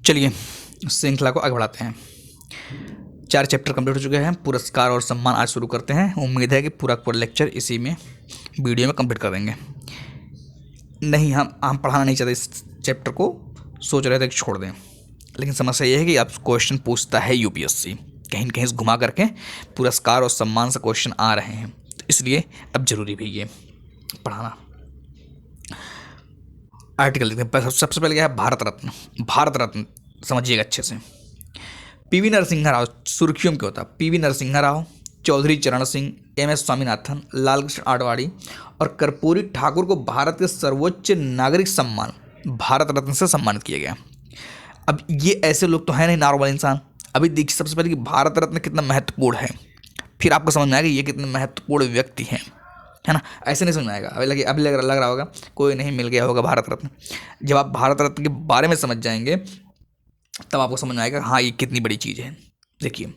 चलिए श्रृंखला को आगे बढ़ाते हैं। 4 चैप्टर कंप्लीट हो चुके हैं। पुरस्कार और सम्मान आज शुरू करते हैं। उम्मीद है कि पूरा लेक्चर इसी में वीडियो में कंप्लीट कर देंगे। नहीं, हम पढ़ाना नहीं चाहते इस चैप्टर को, सोच रहे थे कि छोड़ दें, लेकिन समस्या ये है कि आप क्वेश्चन पूछता है यूपीएससी, कहीं न कहीं घुमा करके पुरस्कार और सम्मान से क्वेश्चन आ रहे हैं, तो इसलिए अब जरूरी भी ये पढ़ाना। आर्टिकल देखते हैं। सबसे पहले क्या है, भारत रत्न। भारत रत्न समझिएगा अच्छे से। पीवी नरसिम्हा राव सुर्खियों में क्या होता है। पीवी नरसिम्हा राव, चौधरी चरण सिंह, एमएस स्वामीनाथन, लालकृष्ण आडवाणी और कर्पूरी ठाकुर को भारत के सर्वोच्च नागरिक सम्मान भारत रत्न से सम्मानित किया गया। अब ये ऐसे लोग तो हैं नहीं नॉर्मल इंसान। अभी देखिए सबसे पहले कि भारत रत्न कितना महत्वपूर्ण है, फिर आपको समझ में आएगा ये कितने महत्वपूर्ण व्यक्ति हैं, है ना। ऐसे नहीं समझ में आएगा। अभी लग रहा होगा कोई नहीं मिल गया होगा भारत रत्न। जब आप भारत रत्न के बारे में समझ जाएंगे तब आपको समझ में आएगा हाँ ये कितनी बड़ी चीज़ है। देखिए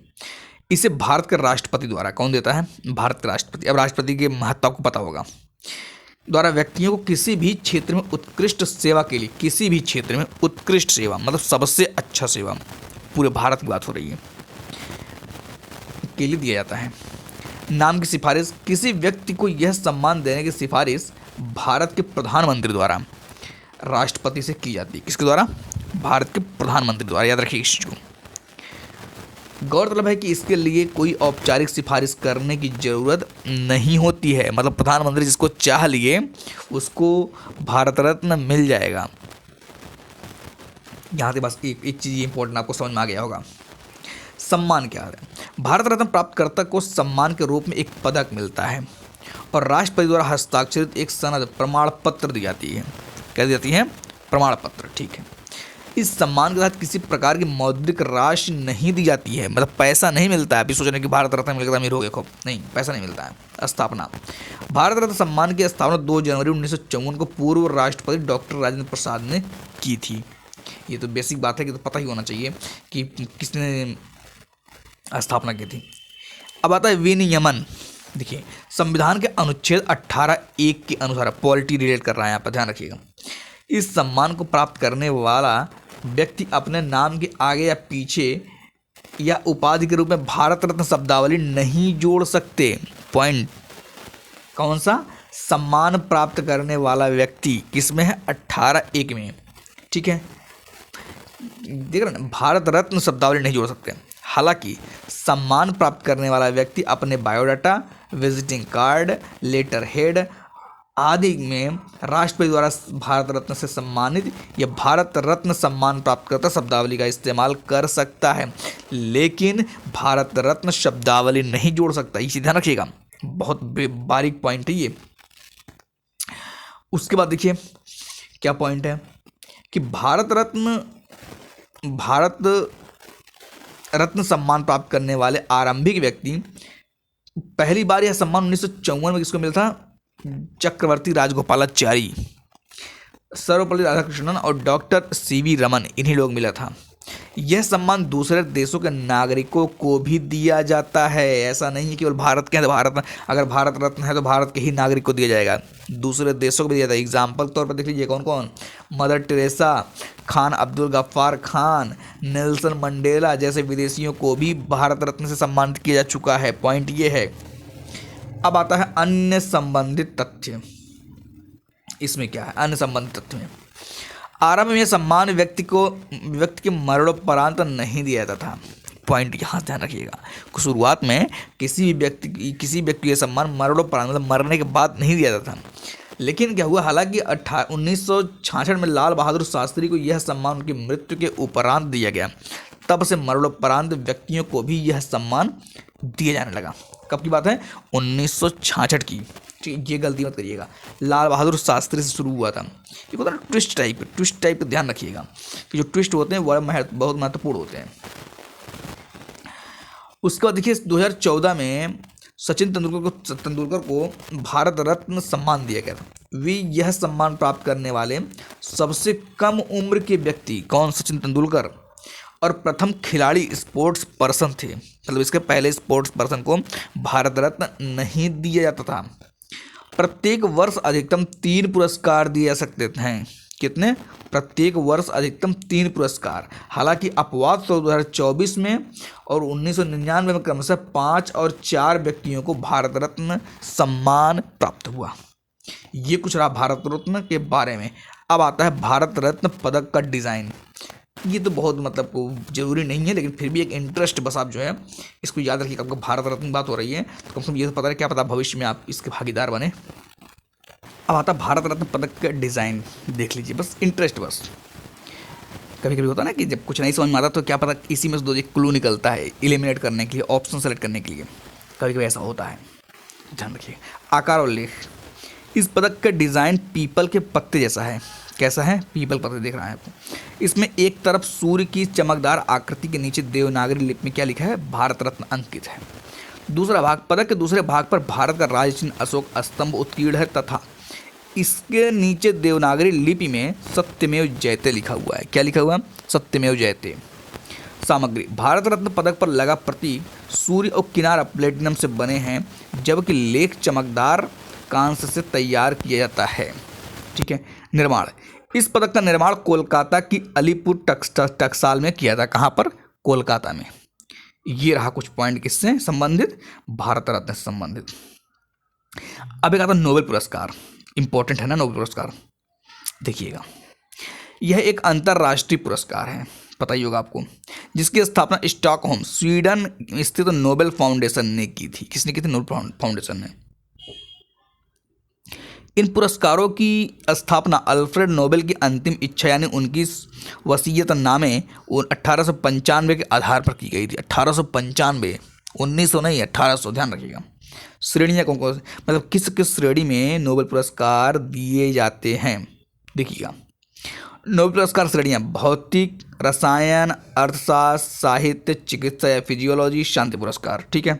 इसे भारत के राष्ट्रपति द्वारा, कौन देता है, भारत के राष्ट्रपति। अब राष्ट्रपति के महत्व आपको पता होगा, द्वारा व्यक्तियों को किसी भी क्षेत्र में उत्कृष्ट सेवा के लिए, किसी भी क्षेत्र में उत्कृष्ट सेवा मतलब सबसे अच्छा सेवा, पूरे भारत की बात हो रही है, के लिए दिया जाता है। नाम की सिफारिश, किसी व्यक्ति को यह सम्मान देने की सिफारिश भारत के प्रधानमंत्री द्वारा राष्ट्रपति से की जाती है। किसके द्वारा, भारत के प्रधानमंत्री द्वारा। याद रखिए इस चीज को। गौरतलब है कि इसके लिए कोई औपचारिक सिफारिश करने की जरूरत नहीं होती है, मतलब प्रधानमंत्री जिसको चाह लिए उसको भारत रत्न मिल जाएगा। यहाँ से बस एक चीज इंपॉर्टेंट आपको समझ में आ गया होगा। सम्मान क्या है, भारत रत्न प्राप्तकर्ता को सम्मान के रूप में एक पदक मिलता है और राष्ट्रपति द्वारा हस्ताक्षरित एक सनद प्रमाण पत्र दी जाती है। क्या दी जाती है, प्रमाण पत्र, ठीक है। इस सम्मान के तहत किसी प्रकार की मौद्रिक राशि नहीं दी जाती है, मतलब पैसा नहीं मिलता है। अभी सोच रहे हैं कि भारत रत्न मिल गया अमीर हो गए, खूब नहीं, पैसा नहीं मिलता है। स्थापना, भारत रत्न सम्मान की स्थापना 2 जनवरी 1954 को पूर्व राष्ट्रपति डॉक्टर राजेंद्र प्रसाद ने की थी। ये तो बेसिक बात है कि तो पता ही होना चाहिए कि किसने स्थापना की थी। अब आता है विनियमन। देखिए संविधान के अनुच्छेद 18(1) के अनुसार, पॉलिटी रिलेट कर रहा है यहाँ पर, ध्यान रखिएगा। इस सम्मान को प्राप्त करने वाला व्यक्ति अपने नाम के आगे या पीछे या उपाधि के रूप में भारत रत्न शब्दावली नहीं जोड़ सकते। पॉइंट कौन सा, सम्मान प्राप्त करने वाला व्यक्ति किसमें है, 18(1) में, ठीक है। देख रहे ना, भारत रत्न शब्दावली नहीं जोड़ सकते। हालांकि सम्मान प्राप्त करने वाला व्यक्ति अपने biodata, visiting card, letter head आदि में राष्ट्रपति द्वारा भारत रत्न से सम्मानित या भारत रत्न सम्मान प्राप्त करता शब्दावली का इस्तेमाल कर सकता है, लेकिन भारत रत्न शब्दावली नहीं जोड़ सकता। इसे ध्यान रखिएगा, बहुत बारीक पॉइंट है ये। उसके बाद देखिए क्या पॉइंट है कि भारत रत्न सम्मान प्राप्त करने वाले आरंभिक व्यक्ति, पहली बार यह सम्मान 1954 में किसको मिला था, चक्रवर्ती राजगोपालाचारी, सर्वपल्ली राधाकृष्णन और डॉक्टर सीवी रमन, इन्हीं लोग मिला था। यह सम्मान दूसरे देशों के नागरिकों को भी दिया जाता है। ऐसा नहीं है केवल भारत के हैं तो अगर भारत रत्न है तो भारत के ही नागरिक को दिया जाएगा, दूसरे देशों को भी दिया जाता है। एग्जाम्पल तौर पर देख लीजिए कौन कौन, Mother Teresa, Khan Abdul Ghaffar Khan, Nelson Mandela जैसे विदेशियों को भी भारत रत्न से सम्मानित किया जा चुका है। पॉइंट ये है। अब आता है अन्य संबंधित तथ्य। इसमें क्या है, अन्य संबंधित तथ्य में आरंभ में यह सम्मान व्यक्ति के मरणोपरांत नहीं दिया जाता था। पॉइंट यहाँ ध्यान रखिएगा, शुरुआत में किसी व्यक्ति को यह सम्मान मरणोपरांत मतलब मरने के बाद नहीं दिया जाता था। लेकिन क्या हुआ, हालांकि 1966 में लाल बहादुर शास्त्री को यह सम्मान उनकी मृत्यु के उपरांत दिया गया, तब से मरणोपरांत व्यक्तियों को भी यह सम्मान दिया जाने लगा। कब की बात है, 1966 की। ये गलती मत करिएगा, लाल बहादुर शास्त्री से शुरू हुआ था। ये होता है ट्विस्ट टाइप का ध्यान रखिएगा कि जो ट्विस्ट होते हैं वो बहुत महत्वपूर्ण होते हैं। उसके बाद देखिए 2014 में सचिन तेंदुलकर को भारत रत्न सम्मान दिया गया था। वे यह सम्मान प्राप्त करने वाले सबसे कम उम्र के व्यक्ति, कौन, सचिन तेंदुलकर, और प्रथम खिलाड़ी स्पोर्ट्स पर्सन थे। मतलब इसके पहले स्पोर्ट्स पर्सन को भारत रत्न नहीं दिया जाता था। प्रत्येक वर्ष अधिकतम 3 पुरस्कार दिए जा सकते हैं। कितने? प्रत्येक वर्ष अधिकतम 3 पुरस्कार। हालांकि अपवाद स्वरूप 2024 में और 1999 में क्रमशः 5 और 4 व्यक्तियों को भारत रत्न सम्मान प्राप्त हुआ। ये कुछ रहा भारत रत्न के बारे में। अब आता है भारत रत्न पदक का डिज़ाइन। ये तो बहुत मतलब जरूरी नहीं है, लेकिन फिर भी एक इंटरेस्ट, बस आप जो है इसको याद रखिए। आपको भारत रत्न की बात हो रही है तो कम से कम ये तो पता है, क्या पता भविष्य में आप इसके भागीदार बने। अब आता भारत रत्न पदक का डिज़ाइन, देख लीजिए, बस इंटरेस्ट बस। कभी कभी होता है ना कि जब कुछ नहीं समझ में आता तो क्या पता इसी में से 2 क्लू निकलता है एलिमिनेट करने के लिए, ऑप्शन सेलेक्ट करने के लिए। कभी कभी ऐसा होता है, ध्यान रखिए। आकार और लेख, इस पदक का डिज़ाइन पीपल के पत्ते जैसा है। कैसा है? पीपल पत्ते देख रहा है आपको। इसमें एक तरफ सूर्य की चमकदार आकृति के नीचे देवनागरी लिपि में क्या लिखा है? भारत रत्न अंकित है। दूसरा भाग, पदक के दूसरे भाग पर भारत का राज चिन्ह अशोक स्तंभ उत्कीर्ण है तथा इसके नीचे देवनागरी लिपि में सत्यमेव जयते लिखा हुआ है। क्या लिखा हुआ है? सत्यमेव जयते। सामग्री, भारत रत्न पदक पर लगा प्रतीक सूर्य और किनारा प्लेटिनम से बने हैं, जबकि लेख चमकदार कांस्य से तैयार किया जाता है। ठीक है। निर्माण, इस पदक का निर्माण कोलकाता की अलीपुर टकसाल में किया था। कहाँ पर? कोलकाता में। ये रहा कुछ पॉइंट किससे संबंधित? भारत रत्न से संबंधित। अब एक आता नोबेल पुरस्कार, इंपॉर्टेंट है ना नोबेल पुरस्कार। देखिएगा, यह एक अंतर्राष्ट्रीय पुरस्कार है, पता ही होगा आपको, जिसकी स्थापना स्टॉकहोम स्वीडन स्थित नोबेल फाउंडेशन ने की थी। किसने की थी? नोबेल फाउंडेशन ने। इन पुरस्कारों की स्थापना अल्फ्रेड नोबेल की अंतिम इच्छा यानी उनकी वसीयतनामे 1895 के आधार पर की गई थी। 1895, 1900 नहीं, 1800, ध्यान रखिएगा। श्रेणियाँ कौन कौन, मतलब किस किस श्रेणी में नोबेल पुरस्कार दिए जाते हैं? देखिएगा, नोबेल पुरस्कार श्रेणियाँ: भौतिक, रसायन, अर्थशास्त्र, साहित्य, चिकित्सा या फिजियोलॉजी, शांति पुरस्कार। ठीक है।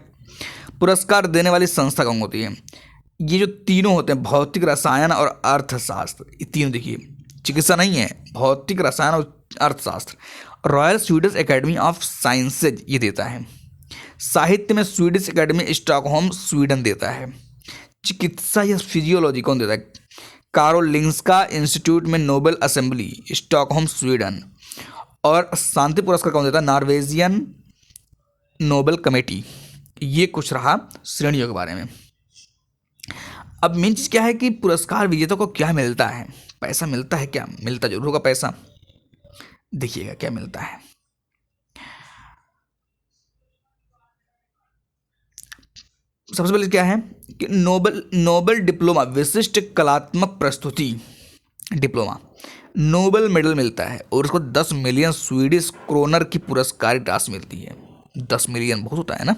पुरस्कार देने वाली संस्था कौन होती है? ये जो तीनों होते हैं, भौतिक, रसायन और अर्थशास्त्र, ये तीनों देखिए, चिकित्सा नहीं है, भौतिक, रसायन और अर्थशास्त्र। Royal Swedish academy of sciences ये देता है। साहित्य में स्वीडिश एकेडमी स्टॉकहोम स्वीडन देता है। चिकित्सा या फिजियोलॉजी कौन देता है? कारोलिंस्का इंस्टीट्यूट में नोबेल असेंबली स्टॉकहोम स्वीडन। और शांति पुरस्कार कौन देता है? Norwegian Nobel committee. ये कुछ रहा श्रेणियों के बारे में। अब मेन चीज़ क्या है कि पुरस्कार विजेता को क्या मिलता है? पैसा मिलता है क्या? मिलता जरूर होगा पैसा। देखिएगा क्या मिलता है। सबसे पहले क्या है कि नोबेल डिप्लोमा विशिष्ट कलात्मक प्रस्तुति डिप्लोमा नोबेल मेडल मिलता है और उसको 10 मिलियन स्वीडिश क्रोनर की पुरस्कार राशि मिलती है। 10 मिलियन बहुत होता है ना।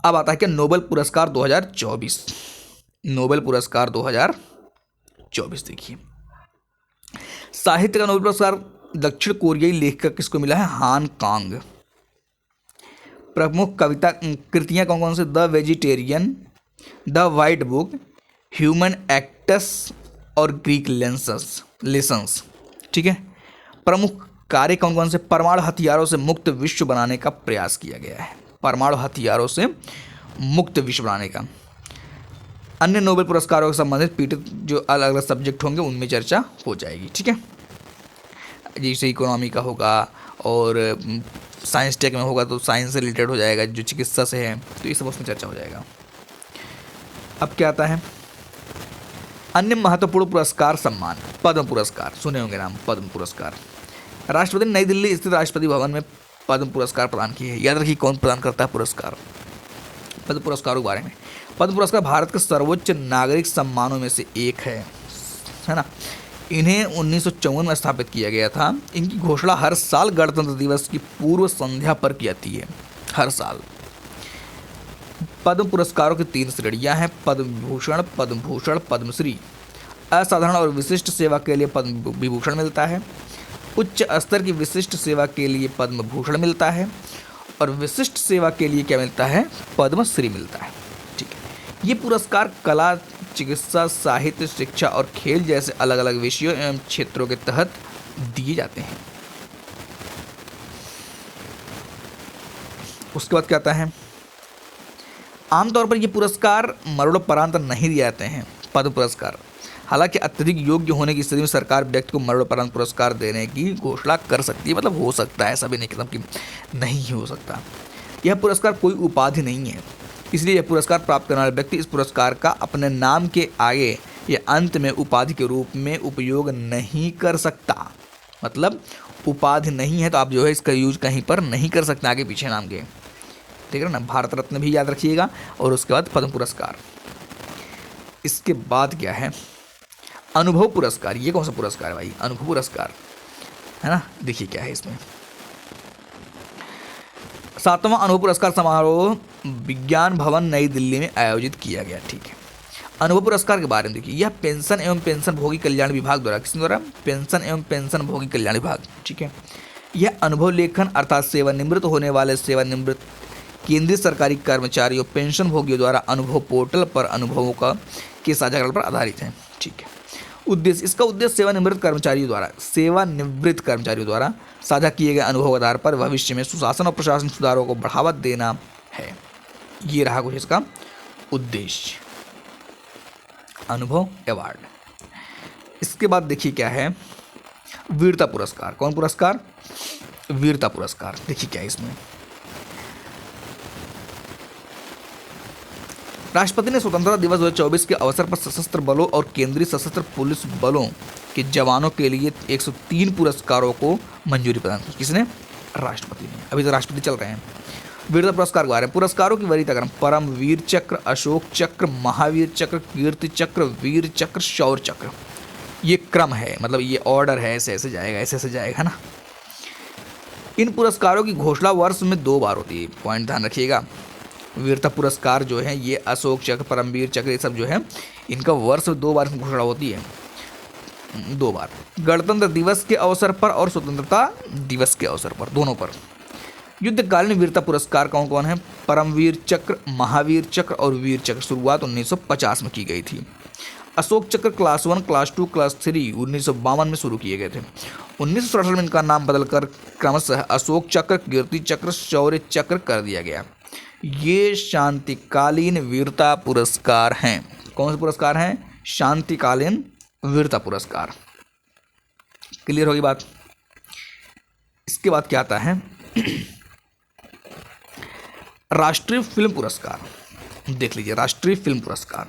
अब आता है क्या? नोबेल पुरस्कार 2024। नोबेल पुरस्कार 2024 देखिए, साहित्य का नोबेल पुरस्कार दक्षिण कोरियाई लेखक किसको मिला है? हान कांग। प्रमुख कविता कृतियाँ कौन कौन से? The vegetarian, the white book, human acts और ग्रीक लेसन्स। ठीक है। प्रमुख कार्य कौन कौन से? परमाणु हथियारों से मुक्त विश्व बनाने का प्रयास किया गया है। परमाणु हथियारों से मुक्त विश्व बनाने का। अन्य नोबेल पुरस्कारों से संबंधित पीठित जो अलग अलग सब्जेक्ट होंगे उनमें चर्चा हो जाएगी। ठीक है। जैसे इकोनॉमी का होगा और साइंस टेक में होगा तो साइंस से रिलेटेड हो जाएगा, जो चिकित्सा से है तो ये सब उसमें चर्चा हो जाएगा। अब क्या आता है? अन्य महत्वपूर्ण पुरस्कार सम्मान। पद्म पुरस्कार सुने होंगे नाम, पद्म पुरस्कार। राष्ट्रपति ने नई दिल्ली स्थित राष्ट्रपति भवन में पद्म पुरस्कार प्रदान किए हैं। याद रखिए कौन प्रदान करता है पुरस्कार। पद्म पुरस्कारों के बारे में, पद्म पुरस्कार भारत के सर्वोच्च नागरिक सम्मानों में से एक है ना। इन्हें 1954 में स्थापित किया गया था। इनकी घोषणा हर साल गणतंत्र दिवस की पूर्व संध्या पर की जाती है, हर साल। पद्म पुरस्कारों की 3 श्रेणियां हैं: पद्म विभूषण, पद्म भूषण, पद्मश्री। असाधारण और विशिष्ट सेवा के लिए पद्म विभूषण मिलता है। उच्च स्तर की विशिष्ट सेवा के लिए पद्म भूषण मिलता है और विशिष्ट सेवा के लिए क्या मिलता है? पद्मश्री मिलता है। ठीक है। ये पुरस्कार कला, चिकित्सा, साहित्य, शिक्षा और खेल जैसे अलग अलग विषयों एवं क्षेत्रों के तहत दिए जाते हैं। उसके बाद क्या आता है? आमतौर पर ये पुरस्कार मरणोपरांत नहीं दिए जाते हैं। पद्म पुरस्कार हालांकि अत्यधिक योग्य होने की स्थिति में सरकार व्यक्ति को मरणोपरांत पुरस्कार देने की घोषणा कर सकती है। मतलब हो सकता है, ऐसा भी नहीं मतलब कि नहीं हो सकता। यह पुरस्कार कोई उपाधि नहीं है, इसलिए यह पुरस्कार प्राप्त करने वाला व्यक्ति इस पुरस्कार का अपने नाम के आगे या अंत में उपाधि के रूप में उपयोग नहीं कर सकता। मतलब उपाधि नहीं है तो आप जो है इसका यूज कहीं पर नहीं कर सकते आगे पीछे नाम के, ठीक है ना। भारत रत्न भी याद रखिएगा, और उसके बाद पद्म पुरस्कार। इसके बाद क्या है, अनुभव पुरस्कार। ये कौन सा पुरस्कार है भाई, अनुभव पुरस्कार है ना। देखिए क्या है इसमें, 7वां अनुभव पुरस्कार समारोह विज्ञान भवन नई दिल्ली में आयोजित किया गया, ठीक है। अनुभव पुरस्कार के बारे में देखिए, यह पेंशन एवं पेंशनभोगी कल्याण विभाग द्वारा, किस द्वारा, पेंशन एवं पेंशनभोगी कल्याण विभाग, ठीक है। यह अनुभव लेखन अर्थात सेवानिवृत्त होने वाले सेवानिवृत्त केंद्रीय सरकारी कर्मचारियों पेंशन भोगियों द्वारा अनुभव पोर्टल पर अनुभवों का के साझाकरण पर आधारित है, ठीक है। उद्देश्य, इसका उद्देश्य सेवानिवृत्त कर्मचारियों द्वारा साझा किए गए अनुभव के आधार पर भविष्य में सुशासन और प्रशासन सुधारों को बढ़ावा देना है। ये रहा कुछ इसका उद्देश्य, अनुभव अवार्ड। इसके बाद देखिए क्या है, वीरता पुरस्कार। कौन पुरस्कार, वीरता पुरस्कार। देखिए क्या है इसमें, राष्ट्रपति ने स्वतंत्रता दिवस 2024 के अवसर पर सशस्त्र बलों और केंद्रीय सशस्त्र पुलिस बलों के जवानों के लिए 103 पुरस्कारों को मंजूरी प्रदान की। किसने, राष्ट्रपति ने। अभी तो राष्ट्रपति चल रहे हैं। वीरता पुरस्कार के बारे में, पुरस्कारों की वरीयता क्रम, परम वीर चक्र, अशोक चक्र, महावीर चक्र, कीर्ति चक्र, वीर चक्र, शौर्य चक्र। ये क्रम है, मतलब ये ऑर्डर है, ऐसे ऐसे जाएगा, ऐसे ऐसे जाएगा ना। इन पुरस्कारों की घोषणा वर्ष में 2 बार होती है, पॉइंट ध्यान रखिएगा। वीरता पुरस्कार जो है, ये अशोक चक्र, परमवीर चक्र, ये सब जो है इनका वर्ष में 2 बार घोषणा होती है, 2 बार। गणतंत्र दिवस के अवसर पर और स्वतंत्रता दिवस के अवसर पर, दोनों पर। युद्धकालीन वीरता पुरस्कार कौन कौन है, परमवीर चक्र, महावीर चक्र और वीर चक्र। शुरुआत 1950 में की गई थी। अशोक चक्र क्लास 1, क्लास 2, क्लास 3 1952 में शुरू किए गए थे। 1967 में इनका नाम बदलकर क्रमशः अशोक चक्र, कीर्ति चक्र, शौर्य चक्र कर दिया गया। ये शांतिकालीन वीरता पुरस्कार हैं। कौन से पुरस्कार हैं, शांतिकालीन वीरता पुरस्कार। क्लियर होगी बात। इसके बाद क्या आता है, राष्ट्रीय फिल्म पुरस्कार। देख लीजिए, राष्ट्रीय फिल्म पुरस्कार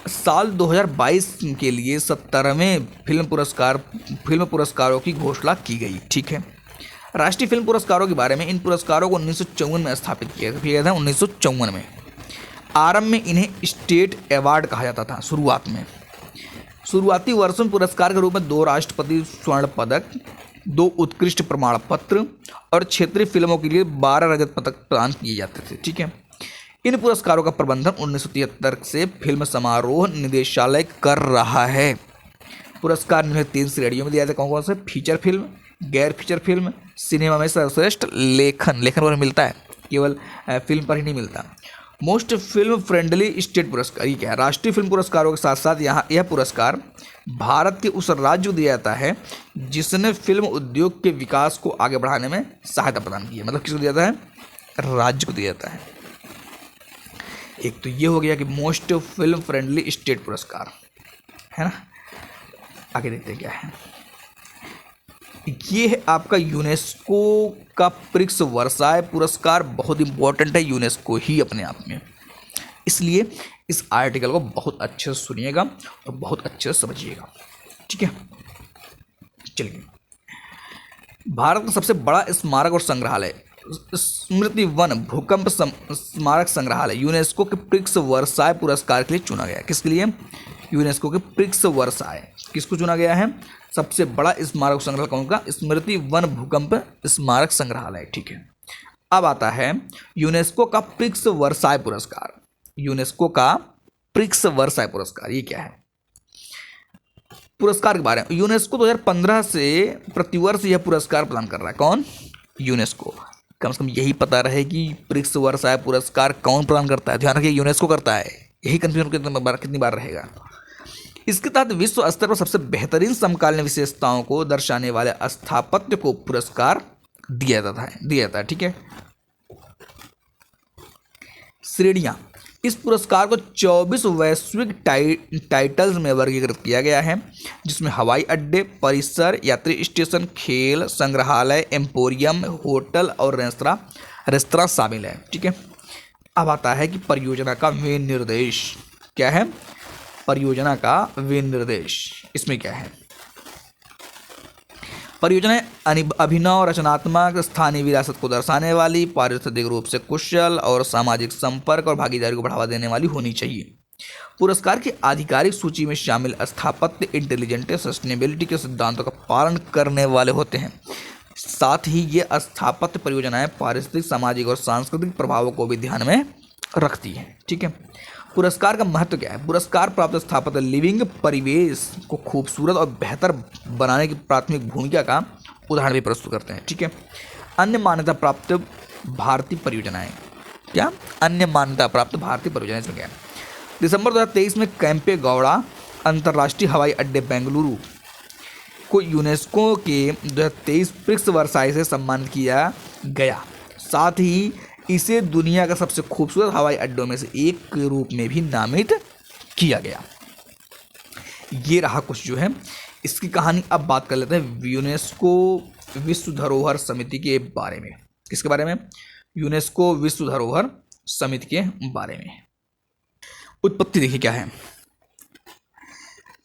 साल 2022 के लिए 17वें फिल्म पुरस्कारों की घोषणा की गई, ठीक है। राष्ट्रीय फिल्म पुरस्कारों के बारे में, इन पुरस्कारों को 1954 में स्थापित किया गया था। 1954 में आरंभ में इन्हें स्टेट अवार्ड कहा जाता था। शुरुआती वर्षों में पुरस्कार के रूप में 2 राष्ट्रपति स्वर्ण पदक, 2 उत्कृष्ट प्रमाण पत्र और क्षेत्रीय फिल्मों के लिए 12 रजत पदक प्रदान किए जाते थे, ठीक है। इन पुरस्कारों का प्रबंधन 1973 से फिल्म समारोह निदेशालय कर रहा है। पुरस्कार निम्न 3 श्रेणियों में दिया जाता है। कौन कौन से, फीचर फिल्म, गैर फीचर फिल्म, सिनेमा में सर्वश्रेष्ठ लेखन पर मिलता है, केवल फिल्म पर ही नहीं मिलता। मोस्ट फिल्म फ्रेंडली स्टेट पुरस्कार, ये क्या है, राष्ट्रीय फिल्म पुरस्कारों के साथ साथ यह पुरस्कार भारत के उस राज्य को दिया जाता है जिसने फिल्म उद्योग के विकास को आगे बढ़ाने में सहायता प्रदान की है। मतलब किसको दिया जाता है, राज्य को दिया जाता है। एक तो ये हो गया कि मोस्ट फिल्म फ्रेंडली स्टेट पुरस्कार, है ना। आगे देखते हैं क्या है, ये है आपका यूनेस्को का प्रिक्स वर्साय पुरस्कार। बहुत इंपॉर्टेंट है यूनेस्को ही अपने आप में, इसलिए इस आर्टिकल को बहुत अच्छे से सुनिएगा और बहुत अच्छे से समझिएगा, ठीक है। चलिए, भारत का सबसे बड़ा स्मारक और संग्रहालय स्मृति वन भूकंप स्मारक संग्रहालय यूनेस्को के प्रिक्स वर्साय पुरस्कार के लिए चुना गया। किसके लिए, यूनेस्को के प्रिक्स वर्साय, किसको चुना गया है, सबसे बड़ा स्मारक संग्रहालय कौन का, स्मृति वन भूकंप स्मारक संग्रहालय, ठीक है। अब आता है यूनेस्को का प्रिक्स वर्साय पुरस्कार। यूनेस्को का प्रिक्स वर्साय पुरस्कार, ये क्या है, पुरस्कार के बारे में। यूनेस्को 2015 से प्रतिवर्ष यह पुरस्कार प्रदान कर रहा है। कौन, यूनेस्को। कम से कम यही पता रहे कि प्रिक्स वर्साय पुरस्कार कौन प्रदान करता है। ध्यान रखिए, यूनेस्को करता है, यही कंफ्यूजन कितनी बार रहेगा। इसके तहत विश्व स्तर पर सबसे बेहतरीन समकालीन विशेषताओं को दर्शाने वाले स्थापत्य को पुरस्कार दिया जाता है, ठीक है। श्रेणियां, इस पुरस्कार को 24 वैश्विक टाइटल्स में वर्गीकृत किया गया है, जिसमें हवाई अड्डे, परिसर, यात्री स्टेशन, खेल संग्रहालय, एम्पोरियम, होटल और रेस्तरां शामिल है। ठीक है, अब आता है कि परियोजना का विनिर्देश क्या है। परियोजना का विनिर्देश इसमें क्या है। परियोजनाएं अभिनव, रचनात्मक, स्थानीय विरासत को दर्शाने वाली, पारिस्थितिक रूप से कुशल और सामाजिक संपर्क और भागीदारी को बढ़ावा देने वाली होनी चाहिए। पुरस्कार की आधिकारिक सूची में शामिल स्थापत्य इंटेलिजेंट सस्टेनेबिलिटी के सिद्धांतों का पालन करने वाले होते हैं। साथ ही ये स्थापत्य परियोजनाएं पारिस्थितिक, सामाजिक और सांस्कृतिक प्रभावों को भी ध्यान में रखती हैं। ठीक है, पुरस्कार का महत्व क्या है। पुरस्कार प्राप्त स्थापत्य लिविंग परिवेश को खूबसूरत और बेहतर बनाने की प्राथमिक भूमिका का उदाहरण भी प्रस्तुत करते हैं। ठीक है, अन्य मान्यता प्राप्त भारतीय परियोजनाएं क्या। अन्य मान्यता प्राप्त भारतीय परियोजनाएं इसमें क्या है। दिसंबर 2023 में कैंपे गौड़ा अंतर्राष्ट्रीय हवाई अड्डे बेंगलुरु को यूनेस्को के 2023 प्रिक्स वर्साई से सम्मानित किया गया। साथ ही इसे दुनिया का सबसे खूबसूरत हवाई अड्डों में से एक के रूप में भी नामित किया गया। ये रहा कुछ जो है इसकी कहानी। अब बात कर लेते हैं यूनेस्को विश्व धरोहर समिति के बारे में। किसके बारे में। यूनेस्को विश्व धरोहर समिति के बारे में। उत्पत्ति देखिए क्या है।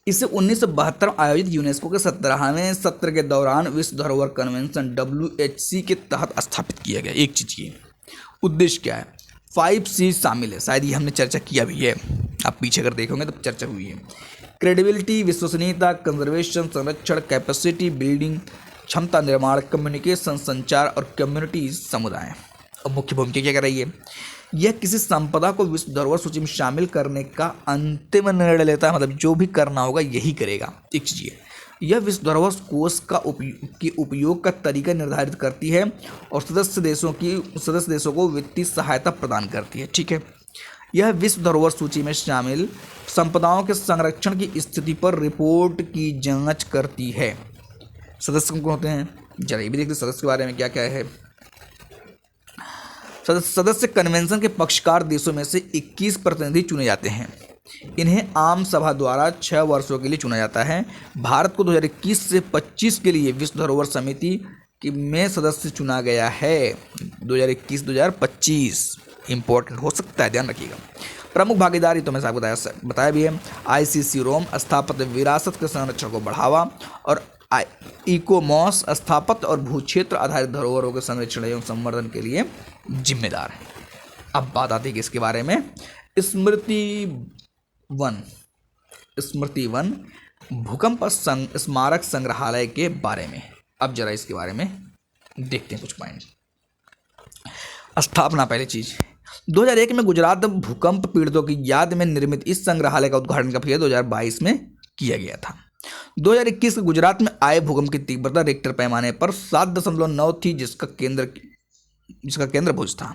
इसे 1972 आयोजित यूनेस्को के 17वें सत्र के दौरान विश्व धरोहर कन्वेंशन WHC के तहत स्थापित किया गया। एक चीज ये उद्देश्य क्या है। 5C शामिल है, शायद ये हमने चर्चा किया भी है, आप पीछे अगर देखोगे तो चर्चा हुई है। क्रेडिबिलिटी, विश्वसनीयता, कंजर्वेशन, संरक्षण, कैपेसिटी बिल्डिंग, क्षमता निर्माण, कम्युनिकेशन, संचार और कम्युनिटी समुदाय। अब मुख्य भूमिका क्या कर रही है। यह किसी संपदा को विश्व धरोहर सूची में शामिल करने का अंतिम निर्णय लेता है, मतलब जो भी करना होगा यही करेगा। एक चीज ये, यह विश्व धरोहर कोष का उपयोग का तरीका निर्धारित करती है और सदस्य देशों को वित्तीय सहायता प्रदान करती है। ठीक है, यह विश्व धरोहर सूची में शामिल संपदाओं के संरक्षण की स्थिति पर रिपोर्ट की जांच करती है। सदस्य कौन होते हैं, जरा ये भी देखते सदस्य के बारे में क्या क्या है। सदस्य कन्वेंशन के पक्षकार देशों में से 21 प्रतिनिधि चुने जाते हैं। इन्हें आम सभा द्वारा 6 वर्षों के लिए चुना जाता है। भारत को 2021 से 25 के लिए विश्व धरोहर समिति में सदस्य चुना गया है। 2021-2025 इंपॉर्टेंट हो सकता है, ध्यान रखिएगा। प्रमुख भागीदारी तो मैंने आपको बताया भी है। ICC रोम स्थापत्य विरासत के संरक्षण को बढ़ावा और इकोमॉस स्थापत्य और भूक्षेत्र आधारित धरोहरों के संरक्षण एवं संवर्धन के लिए जिम्मेदार है। अब बात आती है कि इसके बारे में स्मृति वन भूकंप स्मारक संग्रहालय के बारे में। अब जरा इसके बारे में देखते हैं कुछ पॉइंट। स्थापना पहली चीज, 2001 में गुजरात भूकंप पीड़ितों की याद में निर्मित इस संग्रहालय का उद्घाटन का 2022 में किया गया था। 2021 के गुजरात में आए भूकंप की तीव्रता रिक्टर पैमाने पर 7.9 थी, जिसका केंद्र भुज था।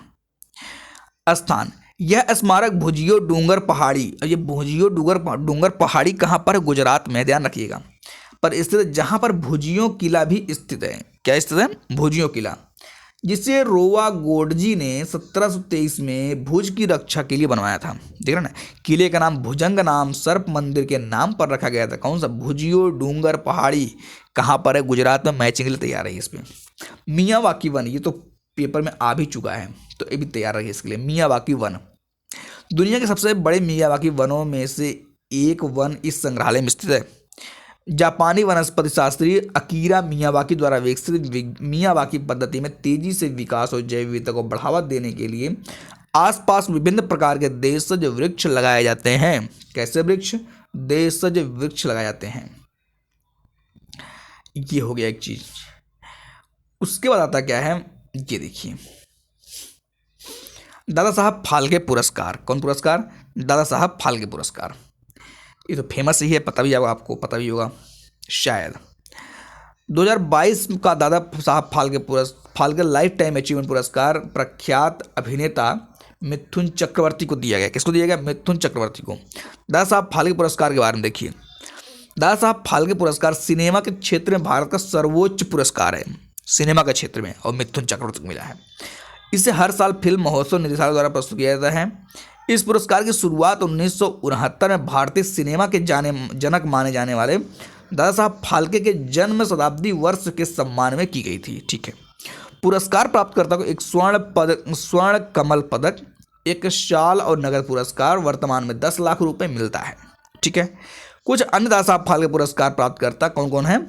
स्थान, यह स्मारक भुजियो डूंगर पहाड़ी, ये भुजियो डूंगर पहाड़ी कहाँ पर, गुजरात में, ध्यान रखिएगा, पर स्थित है, जहाँ पर भुजियो किला भी स्थित है। क्या स्थित है, भुजियो किला, जिसे रोवा गोडजी ने 1723 में भुज की रक्षा के लिए बनवाया था। देख रहे ना, किले का नाम भुजंग नाम सर्प मंदिर के नाम पर रखा गया था। कौन सा, भुजियो डूंगर पहाड़ी कहाँ पर है, गुजरात में। मैचिंग के लिए तैयार है इसमें। मियावाकी वन, ये तो पेपर में आ भी चुका है, तो ये भी तैयार रही इसके लिए। मियावाकी वन दुनिया के सबसे बड़े मियावाकी वनों में से एक वन इस संग्रहालय में स्थित है। जापानी वनस्पति शास्त्री अकीरा मियावाकी द्वारा विकसित मियावाकी पद्धति में तेजी से विकास और जैव विविधता को बढ़ावा देने के लिए आसपास विभिन्न प्रकार के देशज वृक्ष लगाए जाते हैं। कैसे वृक्ष, देशज वृक्ष लगाए जाते हैं। ये हो गया एक चीज। उसके बाद आता क्या है, ये देखिए, दादा साहब फाल्के पुरस्कार। कौन पुरस्कार, दादा साहब फाल्के पुरस्कार। ये तो फेमस ही है, पता भी होगा आपको, पता भी होगा शायद। 2022 का Dada Saheb Phalke life time achievement पुरस्कार प्रख्यात अभिनेता मिथुन चक्रवर्ती को दिया गया। किसको दिया गया, मिथुन चक्रवर्ती को। दादा साहब फाल्के पुरस्कार के बारे में देखिए। दादा साहब फाल्के पुरस्कार सिनेमा के क्षेत्र में भारत का सर्वोच्च पुरस्कार है, सिनेमा के क्षेत्र में, और मिथुन चक्रवर्ती को मिला है। इसे हर साल फिल्म महोत्सव निदेशालय द्वारा प्रस्तुत किया जाता है। इस पुरस्कार की शुरुआत 1969 में भारतीय सिनेमा के जनक माने जाने वाले दादा साहब फाल्के के जन्म शताब्दी वर्ष के सम्मान में की गई थी। ठीक है, पुरस्कार प्राप्तकर्ता को एक स्वर्ण कमल पदक, एक शाल और नगद पुरस्कार वर्तमान में 10 लाख रुपए मिलता है। ठीक है, कुछ अन्य दादा साहब फाल्के पुरस्कार प्राप्तकर्ता कौन कौन है?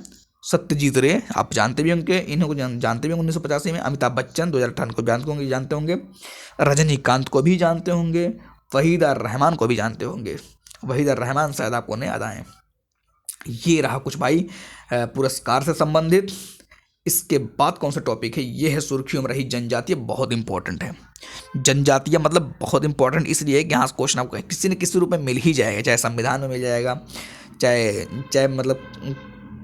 सत्यजीत रे, आप जानते भी होंगे, इन्हीं को जानते भी होंगे। 1985 में अमिताभ बच्चन, 2018 को जानते होंगे। रजनीकांत को भी जानते होंगे। वहीदा रहमान को भी जानते होंगे। वहीदा रहमान शायद आपको नहीं याद आए। ये रहा कुछ भाई पुरस्कार से संबंधित। इसके बाद कौन सा टॉपिक है? ये है सुर्खियों में रही जनजातीय। बहुत इंपॉर्टेंट है जनजातीय, मतलब बहुत इंपॉर्टेंट इसलिए है कि यहाँ क्वेश्चन आपको किसी न किसी रूप में मिल ही जाएगा, चाहे संविधान में मिल जाएगा, चाहे मतलब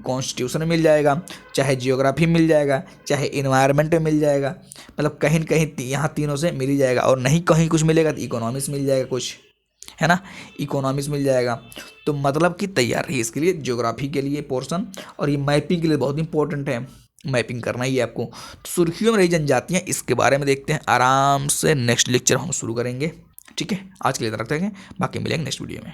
कॉन्स्टिट्यूशन में मिल जाएगा, चाहे जियोग्राफी में मिल जाएगा, चाहे इन्वायरमेंट में मिल जाएगा, मतलब कहीं न कहीं यहाँ तीनों से मिल ही जाएगा। और नहीं कहीं कुछ मिलेगा तो इकोनॉमिक्स मिल जाएगा कुछ, है ना, इकोनॉमिक्स मिल जाएगा। तो मतलब कि तैयार रही इसके लिए, ज्योग्राफी के लिए पोर्शन, और ये मैपिंग के लिए बहुत इंपॉर्टेंट है, मैपिंग करना ही है आपको। तो सुर्खियों में रही जनजातियाँ, इसके बारे में देखते हैं आराम से। नेक्स्ट लेक्चर हम शुरू करेंगे। ठीक है, आज के लिए इतना रखते हैं, बाकी मिलेंगे नेक्स्ट वीडियो में।